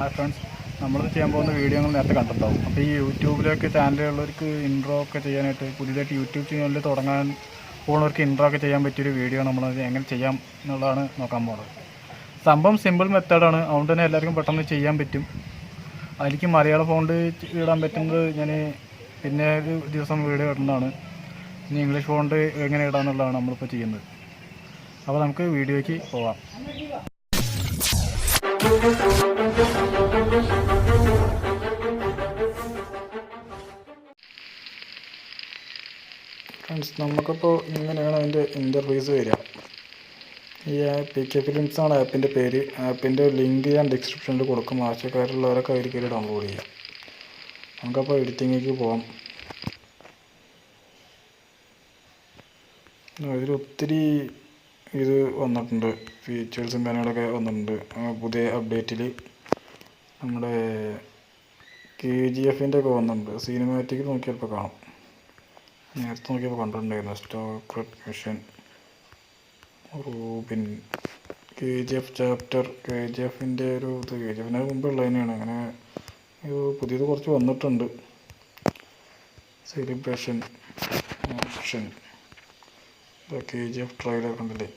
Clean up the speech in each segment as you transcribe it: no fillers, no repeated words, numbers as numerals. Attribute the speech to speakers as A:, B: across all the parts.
A: Hi friends, നമ്മൾ ചെയ്യാൻ പോകുന്ന വീഡിയോ നിങ്ങൾ നേരത്തെ കണ്ടിട്ടുണ്ടാവും. അപ്പോൾ ഈ യൂട്യൂബിലൊക്കെ ചാനലുള്ളവർക്ക് ഇൻട്രോ ഒക്കെ ചെയ്യാനായിട്ട് പുതിയതായിട്ട് യൂട്യൂബ് ചാനൽ തുടങ്ങാൻ പോകുന്നവർക്ക് ഇൻട്രോ ഒക്കെ ചെയ്യാൻ പറ്റിയൊരു വീഡിയോ നമ്മളത് എങ്ങനെ ചെയ്യാം എന്നുള്ളതാണ് നോക്കാൻ പോകുന്നത്. സംഭവം സിമ്പിൾ മെത്തേഡാണ്, അതുകൊണ്ട് തന്നെ എല്ലാവർക്കും പെട്ടെന്ന് ചെയ്യാൻ പറ്റും. അതിലേക്ക് മലയാള ഫോണ്ട് ഇടാൻ പറ്റുന്നത് ഞാൻ പിന്നെ ഒരു ദിവസം വീഡിയോ ഇടുന്നതാണ്. ഇനി ഇംഗ്ലീഷ് ഫോണ്ട് എങ്ങനെ ഇടാമെന്നുള്ളതാണ് നമ്മളിപ്പോൾ ചെയ്യുന്നത്. അപ്പോൾ നമുക്ക് വീഡിയോയ്ക്ക് പോവാം. ഫ്രണ്ട്സ്, നമുക്കിപ്പോൾ ഇങ്ങനെയാണ് അതിൻ്റെ ഇൻ്റർഫേസ് വരിക. ഈ PK ഫിലിംസ് ആണ് ആപ്പിൻ്റെ പേര്. ആപ്പിൻ്റെ ലിങ്ക് ഞാൻ ഡിസ്ക്രിപ്ഷനിൽ കൊടുക്കും. ആവശ്യക്കാരുള്ളവരൊക്കെ അതിൽ കയറി ഡൗൺലോഡ് ചെയ്യാം. നമുക്കപ്പോൾ എഡിറ്റിങ്ങിലേക്ക് പോകാം. അതിൽ ഒത്തിരി ഇത് വന്നിട്ടുണ്ട്, ഫീച്ചേഴ്സും കാര്യങ്ങളൊക്കെ വന്നിട്ടുണ്ട്. പുതിയ അപ്ഡേറ്റിൽ നമ്മുടെ KGF ഒക്കെ വന്നിട്ടുണ്ട്. സിനിമാറ്റിക് നോക്കിയപ്പോൾ കാണാം. നേരത്തെ നോക്കിയപ്പോൾ കണ്ടിട്ടുണ്ടായിരുന്നു. Stock mission, Rubin, KGF chapter, KGF ഒരു ഇത് KGF മുമ്പുള്ള തന്നെയാണ്. അങ്ങനെ പുതിയത് കുറച്ച് വന്നിട്ടുണ്ട്. സെലിബ്രേഷൻ, ആക്ഷൻ, KGF ട്രെയിലർ കണ്ടില്ലേ.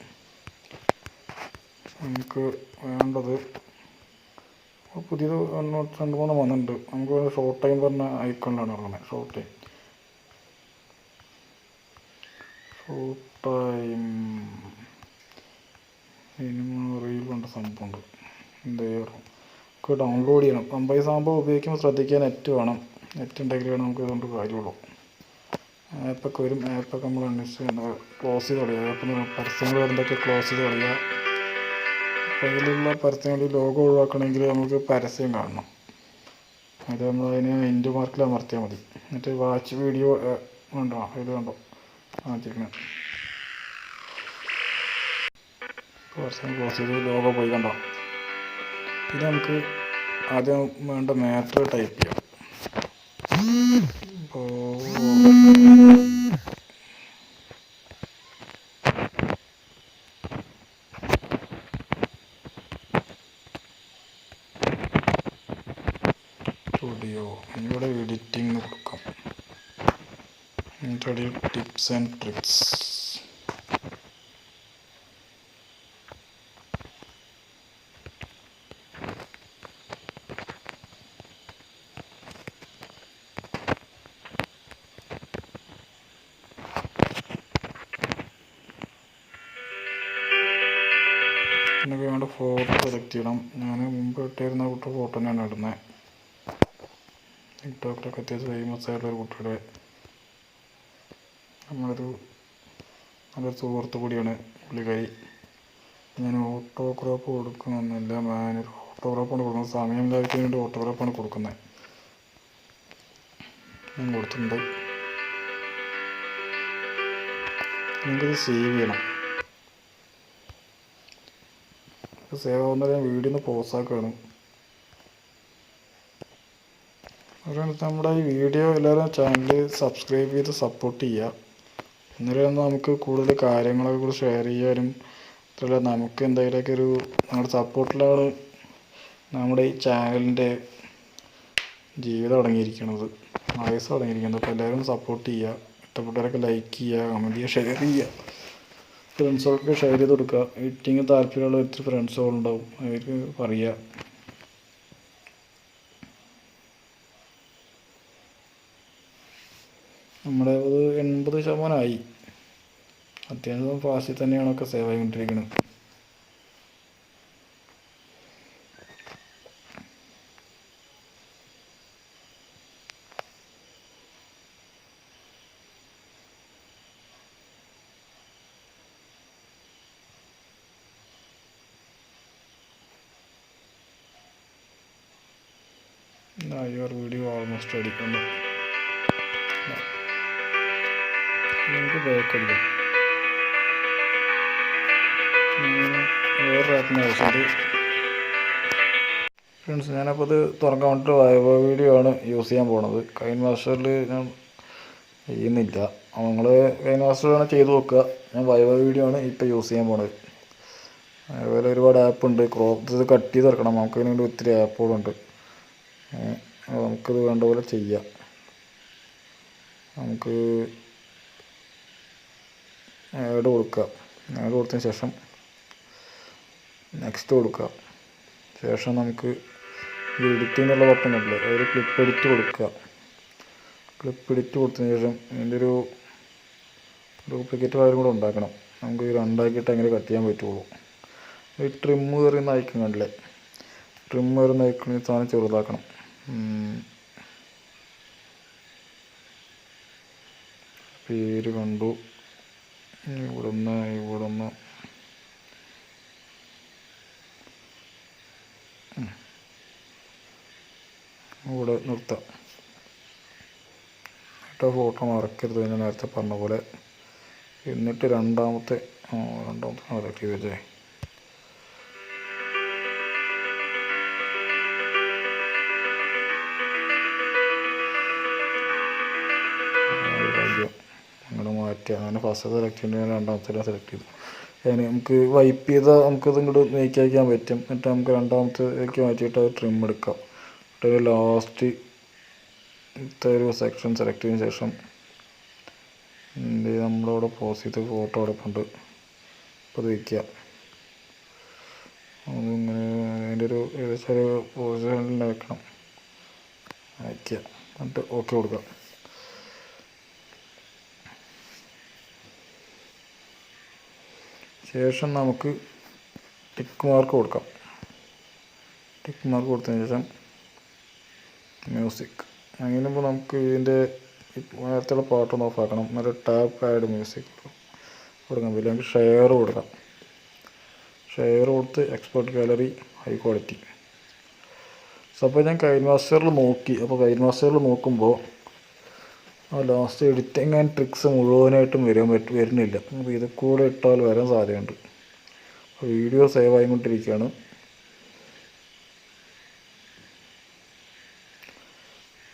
A: നമുക്ക് വേണ്ടത് പുതിയത് 2-3 വന്നിട്ടുണ്ട്. നമുക്ക് ഷോർട്ട് ടൈം പറഞ്ഞ ഐക്കണിലാണ് ഇറങ്ങുന്നത്. ഷോർട്ട് ടൈം സിനിമ റീൽ കൊണ്ട് സംഭവമുണ്ട്. നമുക്ക് ഡൗൺലോഡ് ചെയ്യണം. 50 സാമ്പോ ഉപയോഗിക്കുമ്പോൾ ശ്രദ്ധിക്കാൻ നെറ്റ് വേണം. നെറ്റ് ഉണ്ടെങ്കിൽ നമുക്ക് ഇതുകൊണ്ട് കാര്യമുള്ളൂ. ആപ്പൊക്കെ വരും. ആപ്പൊക്കെ നമ്മൾ ക്ലോസ് ചെയ്ത് കളയുക. ആപ്പിന് പരസ്യങ്ങൾ വരുന്നതൊക്കെ ക്ലോസ് ചെയ്ത് കളയുക. അപ്പോൾ അതിലുള്ള പരസ്യങ്ങളിൽ ലോഗോ ഒഴിവാക്കണമെങ്കിൽ നമുക്ക് പരസ്യം കാണണം. അത് നമ്മളതിന് ഇൻഡ് മാർക്കിൽ അമർത്തിയാൽ മതി. എന്നിട്ട് വാച്ച് വീഡിയോ ഉണ്ടോ, ഇത് കണ്ടോ ആദ്യം പരസ്യം ക്ലോസ് ചെയ്ത് ലോഗോ പോയി കണ്ടോ. പിന്നെ നമുക്ക് ആദ്യം വേണ്ട മാറ്റർ ടൈപ്പ് ചെയ്യാം. സ്റ്റുഡിയോ, ഇവിടെ എഡിറ്റിംഗ് കൊടുക്കാം. Tips and tricks. പിന്നെ വേണ്ട ഫോട്ടോ സെലക്ട് ചെയ്യണം. ഞാൻ മുമ്പ് ഇട്ടിരുന്ന ഫോട്ടോ തന്നെയാണ് ഇടുന്നത്. ടിക്ടോക്കിലൊക്കെ അത്യാവശ്യം ഫേമസ് ആയിട്ടുള്ളൊരു കുട്ടിയുടെ, നല്ലൊരു സുഹൃത്തു കൂടിയാണ് പുള്ളിക്കാരി. ഞാൻ ഓട്ടോഗ്രാഫ് കൊടുക്കണമെന്നില്ല, മാനുവൽ ഓട്ടോഗ്രാഫാണ് കൊടുക്കുന്നത്. സമയം ലാഭിക്കാൻ വേണ്ടി ഓട്ടോഗ്രാഫാണ് കൊടുക്കുന്നത്. ഞാൻ കൊടുത്തിട്ടുണ്ട്. നിങ്ങൾക്കിത് സേവ് ചെയ്യണം. സേവ് ആവുന്നത് ഞാൻ വീഡിയോ ഒന്ന് പോസാക്കുകയാണ്. അതുകൊണ്ട് നമ്മുടെ ഈ വീഡിയോ എല്ലാവരും ചാനൽ സബ്സ്ക്രൈബ് ചെയ്ത് സപ്പോർട്ട് ചെയ്യുക. എന്നാലും നമുക്ക് കൂടുതൽ കാര്യങ്ങളൊക്കെ കൂടി ഷെയർ ചെയ്യാനും അതുപോലെ നമുക്ക് എന്തെങ്കിലുമൊക്കെ നമ്മുടെ സപ്പോർട്ടിലാണ് നമ്മുടെ ഈ ചാനലിൻ്റെ ജീവിതം അടങ്ങിയിരിക്കുന്നത്, ആയുസ് അടങ്ങിയിരിക്കുന്നത്. അപ്പോൾ എല്ലാവരും സപ്പോർട്ട് ചെയ്യുക. ഇഷ്ടപ്പെട്ടവരൊക്കെ ലൈക്ക് ചെയ്യുക, കമൻറ്റ് ചെയ്യുക, ഷെയർ ചെയ്യുക. ഫ്രണ്ട്സൊക്കെ ഷെയർ ചെയ്ത് കൊടുക്കുക. എഡിറ്റിങ് താല്പര്യമുള്ള ഒത്തിരി ഫ്രണ്ട്സുകളുണ്ടാവും, അവർക്ക് പറയുക. നമ്മുടെ 80% അത്യാവശ്യം ഫാസ്റ്റിൽ തന്നെയാണ് ഒക്കെ സേവ് ആയിക്കൊണ്ടിരിക്കുന്നത്. യുവർ വീഡിയോ ഓൾമോസ്റ്റ് അടിക്കുന്നു. നമുക്ക് ബാക്ക് അടിക്കാം. വേറൊരു ആപ്പിന് ആവശ്യമുണ്ട്. ഫ്രണ്ട്സ്, ഞാനപ്പോൾ ഇത് തുറക്കാൻ വേണ്ടിയിട്ട് വൈവ വീഡിയോ ആണ് യൂസ് ചെയ്യാൻ പോണത്. കൈൻ മാസ്റ്ററിൽ ഞാൻ ചെയ്യുന്നില്ല. നിങ്ങൾ കൈൻ മാസ്റ്റർ വേണം ചെയ്ത് നോക്കുക. ഞാൻ വൈവ വീഡിയോ ആണ് ഇപ്പോൾ യൂസ് ചെയ്യാൻ പോണത്. അതുപോലെ ഒരുപാട് ആപ്പുണ്ട്. ഇത് കട്ട് ചെയ്ത് ഇറക്കണം. നമുക്ക് അതിനുവേണ്ടി ഒത്തിരി ആപ്പുകളുണ്ട്. നമുക്കിത് വേണ്ട പോലെ ചെയ്യാം. നമുക്ക് ആഡ് കൊടുക്കുക. ആഡ് കൊടുത്തതിന് ശേഷം നെക്സ്റ്റ് കൊടുക്കുക. ശേഷം നമുക്ക് എഡിറ്റ് എന്നുള്ള ബട്ടൺ ഇല്ലേ, അതിൽ ക്ലിപ്പ് എഡിറ്റ് കൊടുക്കുക. ക്ലിപ്പ് എഡിറ്റ് കൊടുത്തതിന് ശേഷം ഇതിൻ്റെ ഒരു ഡ്യൂപ്ലിക്കേറ്റ് ഫയലും കൂടെ ഉണ്ടാക്കണം. നമുക്ക് ഇത് രണ്ടാക്കിയിട്ട് അങ്ങനെ കട്ട് ചെയ്യാൻ പറ്റുള്ളൂ. ഈ ട്രിം കയറുന്ന ഐക്കൺ കണ്ടില്ലേ, ട്രിം കയറുന്ന ഐക്കൺ ഈ സാധനം ചെറുതാക്കണം. പേര് കണ്ടു. ഇവിടുന്ന് ഇവിടെ നിർത്താം. ഫോട്ടോ മറക്കരുത്, ഞാൻ നേരത്തെ പറഞ്ഞ പോലെ. എന്നിട്ട് രണ്ടാമത്തെ സെലക്ട് ചെയ്ത് വെച്ചേ. അങ്ങനെ മാറ്റുക. അങ്ങനെ ഫസ്റ്റ് സെലക്ട് ചെയ്യേണ്ടത് രണ്ടാമത്തെ സെലക്ട് ചെയ്തു. അതിന് നമുക്ക് വൈപ്പ് ചെയ്താൽ നമുക്കത് ഇങ്ങോട്ട് നീക്കിയാക്കാൻ പറ്റും. എന്നിട്ട് നമുക്ക് രണ്ടാമത്തേക്ക് മാറ്റിയിട്ട് അത് ട്രിം എടുക്കാം. എന്നിട്ട് ലാസ്റ്റ് ഒരു സെക്ഷൻ സെലക്ട് ചെയ്തതിന് ശേഷം നമ്മളവിടെ പോസ് ചെയ്ത് ഫോട്ടോ അവിടെ ഉണ്ട്, അപ്പോൾ അത് വയ്ക്കുക. അതിങ്ങനെ അതിൻ്റെ ഒരു ഏകദേശം ഒരു പൊസിഷനിൽ വെക്കണം, വയ്ക്കുക. എന്നിട്ട് ഓക്കെ കൊടുക്കാം. ശേഷം നമുക്ക് ടിക്ക് മാർക്ക് കൊടുക്കാം. ടിക്ക് മാർക്ക് കൊടുത്തതിന് ശേഷം മ്യൂസിക്. അങ്ങനെയുമ്പോൾ നമുക്ക് ഇതിൻ്റെ നേരത്തെ പാട്ടൊന്ന് ഓഫാക്കണം. എന്നിട്ട് ടാപ്പ് ആഡ് മ്യൂസിക് കൊടുക്കാൻ പറ്റില്ല. നമുക്ക് ഷെയർ കൊടുക്കാം. ഷെയർ കൊടുത്ത് എക്സ്പോർട്ട് ഗാലറി ഹൈ ക്വാളിറ്റി. അപ്പോൾ ഞാൻ കൈൻ മാസ്റ്ററിൽ നോക്കി. അപ്പോൾ കൈൻ മാസ്റ്ററിൽ നോക്കുമ്പോൾ ലാസ്റ്റ് എഡിറ്റിംഗ് ആൻഡ് ട്രിക്സ് മുഴുവനായിട്ടും വരുന്നില്ല. അപ്പോൾ ഇത് കൂടെ ഇട്ടാൽ വരാൻ സാധ്യതയുണ്ട്. വീഡിയോ സേവ് ആയിക്കൊണ്ടിരിക്കുകയാണ്.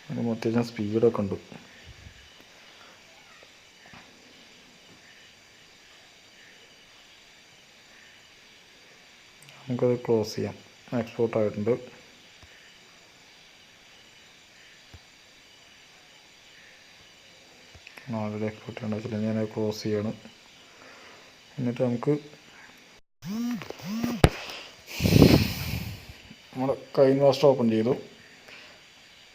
A: അതിന് അത്യാവശ്യം സ്പീഡൊക്കെ ഉണ്ട്. നമുക്കത് ക്ലോസ് ചെയ്യാം. എക്സ്പോർട്ട് ആയിട്ടുണ്ട്. നാളെ എക്സ്പോർട്ട് ചെയ്യേണ്ട വെച്ചില്ല, ഞാനത് ക്ലോസ് ചെയ്യണം. എന്നിട്ട് നമുക്ക് നമ്മുടെ കൈൻ മാസ്റ്റർ ഓപ്പൺ ചെയ്തു.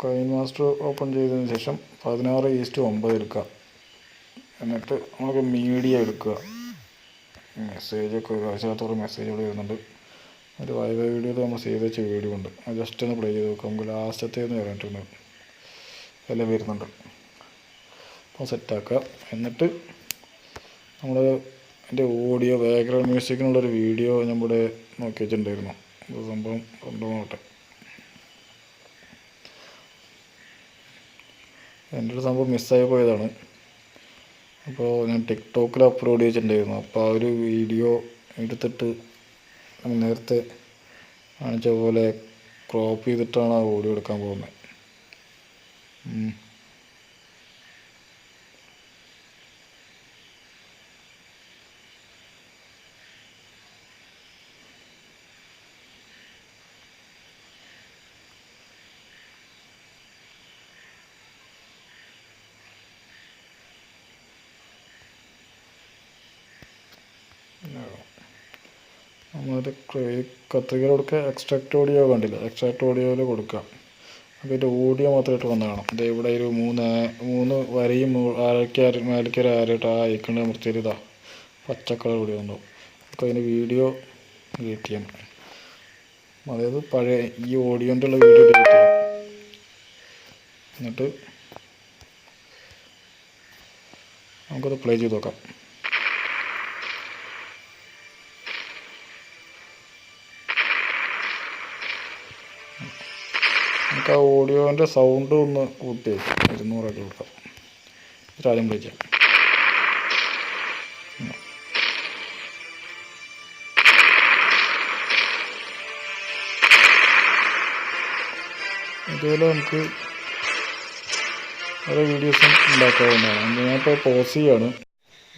A: കൈൻ മാസ്റ്റർ ഓപ്പൺ ചെയ്തതിന് ശേഷം 16:9 എടുക്കുക. എന്നിട്ട് നമുക്ക് മീഡിയ എടുക്കുക. മെസ്സേജൊക്കെ ആവശ്യമില്ലാത്തവർ മെസ്സേജുകൾ വരുന്നുണ്ട്. ഒരു വൈവ വീഡിയോയിൽ നമ്മൾ സേവ് വെച്ച വീഡിയോ ഉണ്ട്, അത് ജസ്റ്റ് ഒന്ന് പ്ലേ ചെയ്ത് നോക്കാം. നമുക്ക് ലാസ്റ്റത്തേന്ന് പറഞ്ഞിട്ടുണ്ട് എല്ലാം വരുന്നുണ്ട്. അപ്പോൾ സെറ്റാക്കുക. എന്നിട്ട് നമ്മൾ അതിൻ്റെ ഓഡിയോ ബാക്ക്ഗ്രൗണ്ട് മ്യൂസിക്കിനുള്ളൊരു വീഡിയോ നമ്മുടെ നോക്കി വെച്ചിട്ടുണ്ടായിരുന്നു. അത് സംഭവം കൊണ്ടുപോകട്ടെ. എൻ്റെ ഒരു സംഭവം മിസ്സായി പോയതാണ്. അപ്പോൾ ഞാൻ ടിക്ടോക്കിൽ അപ്ലോഡ് ചെയ്തിട്ടുണ്ടായിരുന്നു. അപ്പോൾ ആ ഒരു വീഡിയോ എടുത്തിട്ട് നേരത്തെ കാണിച്ച പോലെ ക്രോപ്പ് ചെയ്തിട്ടാണ് ആ ഓഡിയോ എടുക്കാൻ പോകുന്നത്. നമ്മളൊരു കത്രിക കൊടുക്കുക. എക്സ്ട്രാക്ട് ഓഡിയോ കണ്ടില്ല, എക്സ്ട്രാക്ട് ഓഡിയോയിൽ കൊടുക്കുക. അപ്പോൾ ഇതിൻ്റെ ഓഡിയോ മാത്രമായിട്ട് വന്ന് കാണാം. ഇത് ഇവിടെ ഒരു മൂന്ന് വരയും മേലേക്കൊരു ആരായിട്ട് ആ ഐക്കണ് അമർത്തിയാൽ ഇതാ പച്ചക്കളർ ഓഡിയോ ഉണ്ടാവും. നമുക്ക് അതിന് വീഡിയോ ഡിലീറ്റ് ചെയ്യാം. അതായത് പഴയ ഈ ഓഡിയോൻ്റെ ഉള്ള വീഡിയോ ഡിലീറ്റ് ചെയ്യാം. എന്നിട്ട് നമുക്കത് പ്ലേ ചെയ്ത് നോക്കാം. നമുക്ക് ആ ഓഡിയോൻ്റെ സൗണ്ട് ഒന്ന് കൂട്ടി വയ്ക്കാം. 200 കൊടുക്കാം. എന്നിട്ട് ആദ്യം പ്ലേ ചെയ്യാം. ഇതുപോലെ നമുക്ക് ഓരോ വീഡിയോസും ഉണ്ടാക്കാവുന്നതാണ്. ഞാനിപ്പോൾ പോസ് ചെയ്യാണ്.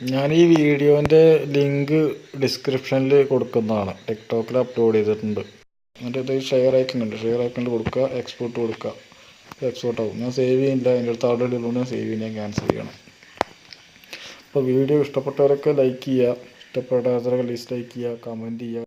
A: ഞാൻ ഈ വീഡിയോൻ്റെ ലിങ്ക് ഡിസ്ക്രിപ്ഷനിൽ കൊടുക്കുന്നതാണ്. ടിക്ടോക്കിൽ അപ്ലോഡ് ചെയ്തിട്ടുണ്ട്. എന്നിട്ട് ഇത് ഷെയർ ഐക്കണിൽ കൊടുക്കുക, എക്സ്പോർട്ട് കൊടുക്കുക. എക്സ്പോർട്ട് ആവും. ഞാൻ സേവ് ചെയ്യുന്നില്ല, എൻ്റെ അടുത്ത് ആൾറെഡി ഉള്ളതുകൊണ്ട് ഞാൻ സേവ് ചെയ്യാൻ ക്യാൻസൽ ചെയ്യണം. അപ്പോൾ വീഡിയോ ഇഷ്ടപ്പെട്ടവരൊക്കെ ലൈക്ക് ചെയ്യുക, ഇഷ്ടപ്പെടാത്തവരൊക്കെ ഡിസ്ലൈക്ക് ചെയ്യുക, കമൻറ്റ് ചെയ്യുക.